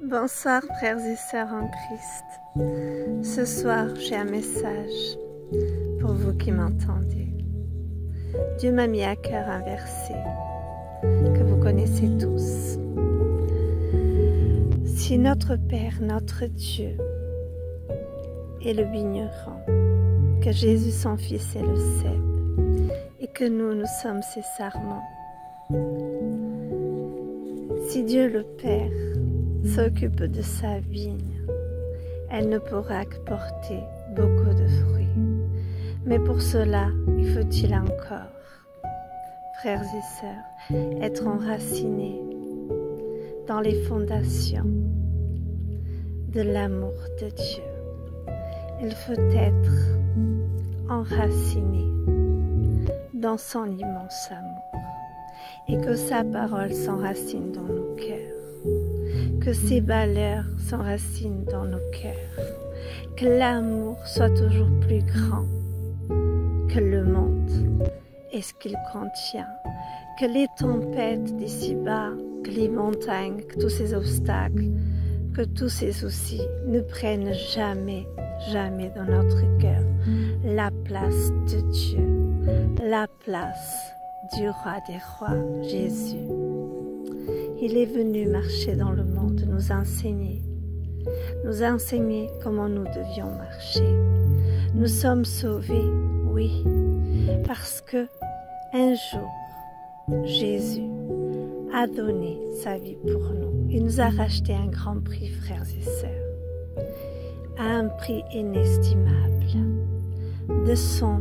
Bonsoir frères et sœurs en Christ. Ce soir, j'ai un message pour vous qui m'entendez. Dieu m'a mis à cœur un verset que vous connaissez tous. Si notre Père, notre Dieu, est le vigneron, que Jésus son Fils est le cep, et que nous sommes ses sarments, si Dieu le Père s'occupe de sa vigne, elle ne pourra que porter beaucoup de fruits. Mais pour cela, il faut-il encore, frères et sœurs, être enracinés dans les fondations de l'amour de Dieu. Il faut être enraciné dans son immense amour et que sa parole s'enracine dans nos cœurs, que ses valeurs s'enracinent dans nos cœurs, que l'amour soit toujours plus grand que le monde et ce qu'il contient, que les tempêtes d'ici-bas, que les montagnes, que tous ces obstacles, que tous ces soucis ne prennent jamais dans notre cœur la place de Dieu, la place du roi des rois, Jésus. Il est venu marcher dans le monde, nous enseigner comment nous devions marcher. Nous sommes sauvés, oui, parce que un jour, Jésus a donné sa vie pour nous. Il nous a racheté un grand prix, frères et sœurs, à un prix inestimable de son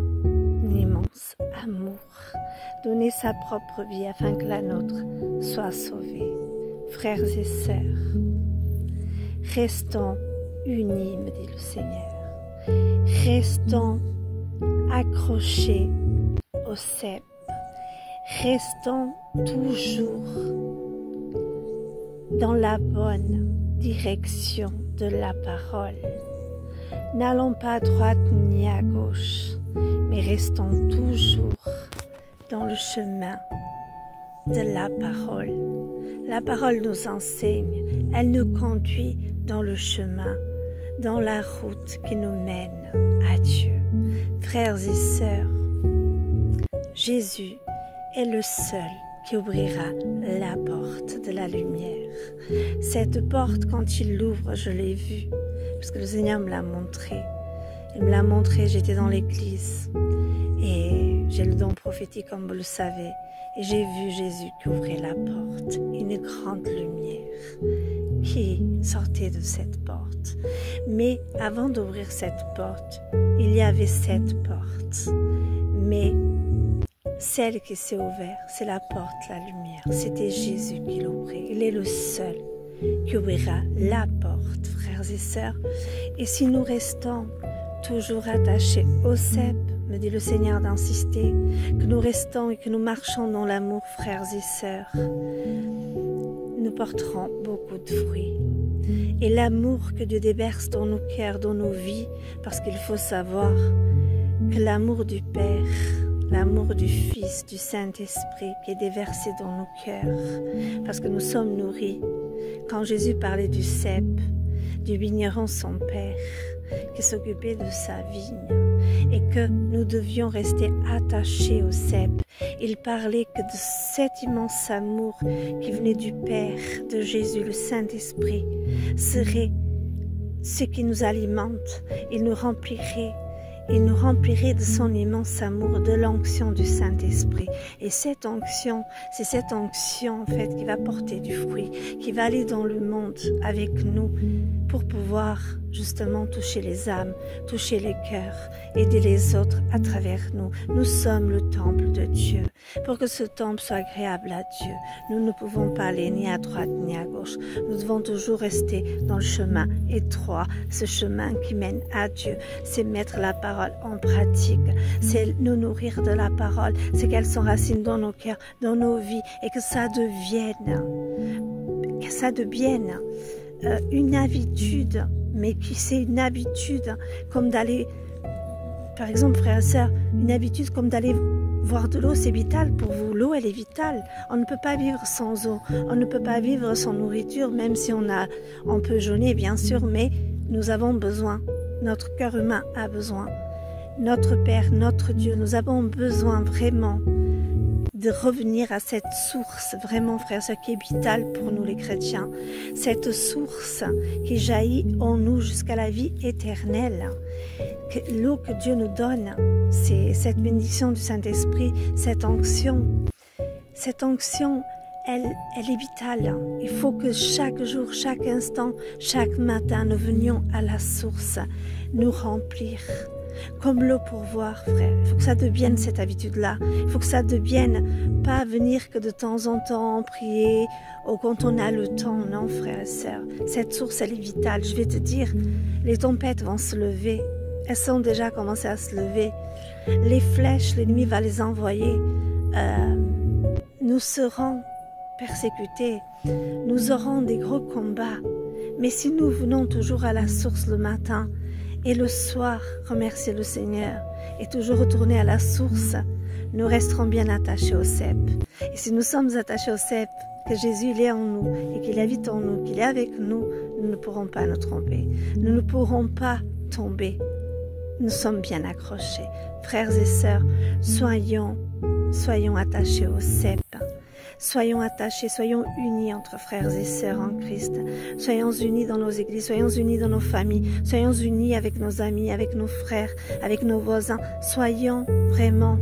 immense amour, donner sa propre vie afin que la nôtre soit sauvée. Frères et sœurs, restons unis, me dit le Seigneur. Restons accrochés au cep. Restons toujours dans la bonne direction de la parole. N'allons pas à droite ni à gauche, mais restons toujours dans le chemin de la parole. La parole nous enseigne, elle nous conduit dans le chemin, dans la route qui nous mène à Dieu. Frères et sœurs, Jésus est le seul qui ouvrira la porte de la lumière. Cette porte, quand il l'ouvre, je l'ai vue, parce que le Seigneur me l'a montré. Il me l'a montré, j'étais dans l'église, et j'ai le don prophétique, comme vous le savez, et j'ai vu Jésus qui ouvrait la porte, une grande lumière qui sortait de cette porte. Mais avant d'ouvrir cette porte, il y avait 7 portes. Mais celle qui s'est ouverte, c'est la porte, la lumière. C'était Jésus qui l'ouvrait. Il est le seul qui ouvrira la porte, frères et sœurs. Et si nous restons toujours attachés au cep, me dit le Seigneur d'insister, que nous restons et que nous marchons dans l'amour, frères et sœurs, nous porterons beaucoup de fruits. Et l'amour que Dieu déverse dans nos cœurs, dans nos vies, parce qu'il faut savoir que l'amour du Père, l'amour du Fils, du Saint-Esprit qui est déversé dans nos cœurs, parce que nous sommes nourris. Quand Jésus parlait du cep, du vigneron son Père, qui s'occupait de sa vigne, et que nous devions rester attachés au cep, il parlait que de cet immense amour qui venait du Père, de Jésus, le Saint-Esprit, serait ce qui nous alimente. Il nous remplirait de son immense amour, de l'onction du Saint-Esprit. Et cette onction, c'est cette onction en fait qui va porter du fruit, qui va aller dans le monde avec nous pour pouvoir justement toucher les âmes, toucher les cœurs, aider les autres à travers nous. Nous sommes le temple de Dieu. Pour que ce temple soit agréable à Dieu, nous ne pouvons pas aller ni à droite ni à gauche. Nous devons toujours rester dans le chemin étroit, ce chemin qui mène à Dieu. C'est mettre la parole en pratique, c'est nous nourrir de la parole, c'est qu'elle s'enracine dans nos cœurs, dans nos vies, et que ça devienne une habitude, mais qui c'est une habitude comme d'aller, par exemple frères et sœurs, une habitude comme d'aller boire de l'eau, c'est vital pour vous. L'eau, elle est vitale. On ne peut pas vivre sans eau. On ne peut pas vivre sans nourriture, même si on peut jeûner, bien sûr, mais nous avons besoin. Notre cœur humain a besoin. Notre Père, notre Dieu, nous avons besoin vraiment de revenir à cette source, vraiment, frères, ce qui est vital pour nous les chrétiens. Cette source qui jaillit en nous jusqu'à la vie éternelle. L'eau que Dieu nous donne, c'est cette bénédiction du Saint-Esprit, cette onction. Cette onction, elle est vitale. Il faut que chaque jour, chaque instant, chaque matin, nous venions à la source, nous remplir. Comme l'eau pour boire, frère. Il faut que ça devienne cette habitude-là. Il faut que ça devienne pas venir que de temps en temps, prier, ou quand on a le temps. Non, frère et sœur. Cette source, elle est vitale. Je vais te dire, les tempêtes vont se lever. Elles sont déjà commencées à se lever. Les flèches, l'ennemi va les envoyer. Nous serons persécutés. Nous aurons des gros combats. Mais si nous venons toujours à la source le matin, et le soir, remercier le Seigneur et toujours retourner à la source, nous resterons bien attachés au cep. Et si nous sommes attachés au cep, que Jésus il est en nous et qu'il habite en nous, qu'il est avec nous, nous ne pourrons pas nous tromper. Nous ne pourrons pas tomber. Nous sommes bien accrochés. Frères et sœurs, soyons attachés au cep. Soyons attachés, soyons unis entre frères et sœurs en Christ. Soyons unis dans nos églises, soyons unis dans nos familles, soyons unis avec nos amis, avec nos frères, avec nos voisins. Soyons vraiment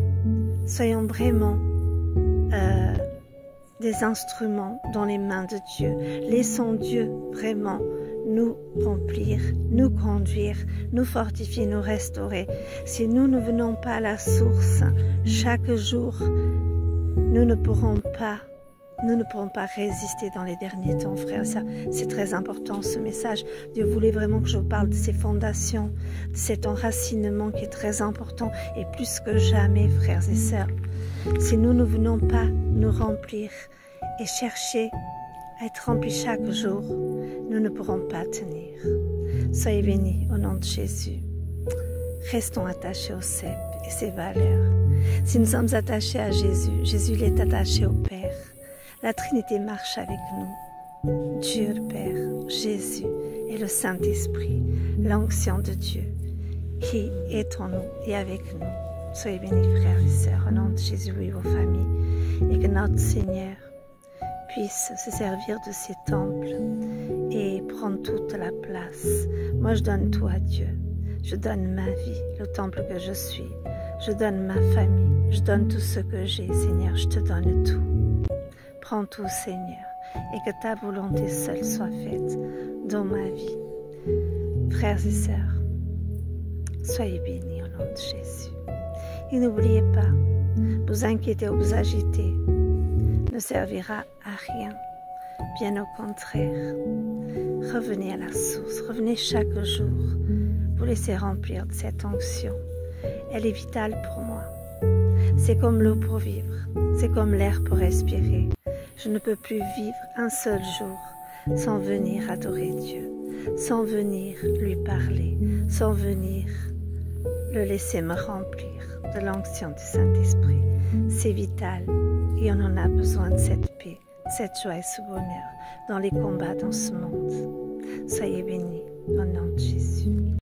des instruments dans les mains de Dieu. Laissons Dieu vraiment nous remplir, nous conduire, nous fortifier, nous restaurer. Si nous ne venons pas à la source chaque jour, nous ne pourrons pas résister dans les derniers temps, frères. Ça, c'est très important, ce message. Dieu voulait vraiment que je vous parle de ces fondations, de cet enracinement qui est très important et plus que jamais, frères et sœurs. Si nous ne venons pas nous remplir et chercher à être remplis chaque jour, nous ne pourrons pas tenir. Soyez bénis au nom de Jésus. Restons attachés au cep et ses valeurs. Si nous sommes attachés à Jésus, Jésus il est attaché au Père. La Trinité marche avec nous. Dieu le Père, Jésus et le Saint-Esprit, l'onction de Dieu qui est en nous et avec nous. Soyez bénis, frères et sœurs, au nom de Jésus et vos familles, et que notre Seigneur puisse se servir de ces temples et prendre toute la place. Moi, je donne tout à Dieu. Je donne ma vie, le temple que je suis. Je donne ma famille. Je donne tout ce que j'ai, Seigneur. Je te donne tout. Prends tout, Seigneur, et que ta volonté seule soit faite dans ma vie. Frères et sœurs, soyez bénis au nom de Jésus. Et n'oubliez pas, vous inquiéter ou vous agiter ne servira à rien. Bien au contraire, revenez à la source, revenez chaque jour, vous laissez remplir de cette onction. Elle est vitale pour moi. C'est comme l'eau pour vivre, c'est comme l'air pour respirer. Je ne peux plus vivre un seul jour sans venir adorer Dieu, sans venir lui parler, sans venir le laisser me remplir de l'onction du Saint-Esprit. C'est vital et on en a besoin de cette paix, cette joie et ce bonheur dans les combats dans ce monde. Soyez bénis au nom de Jésus.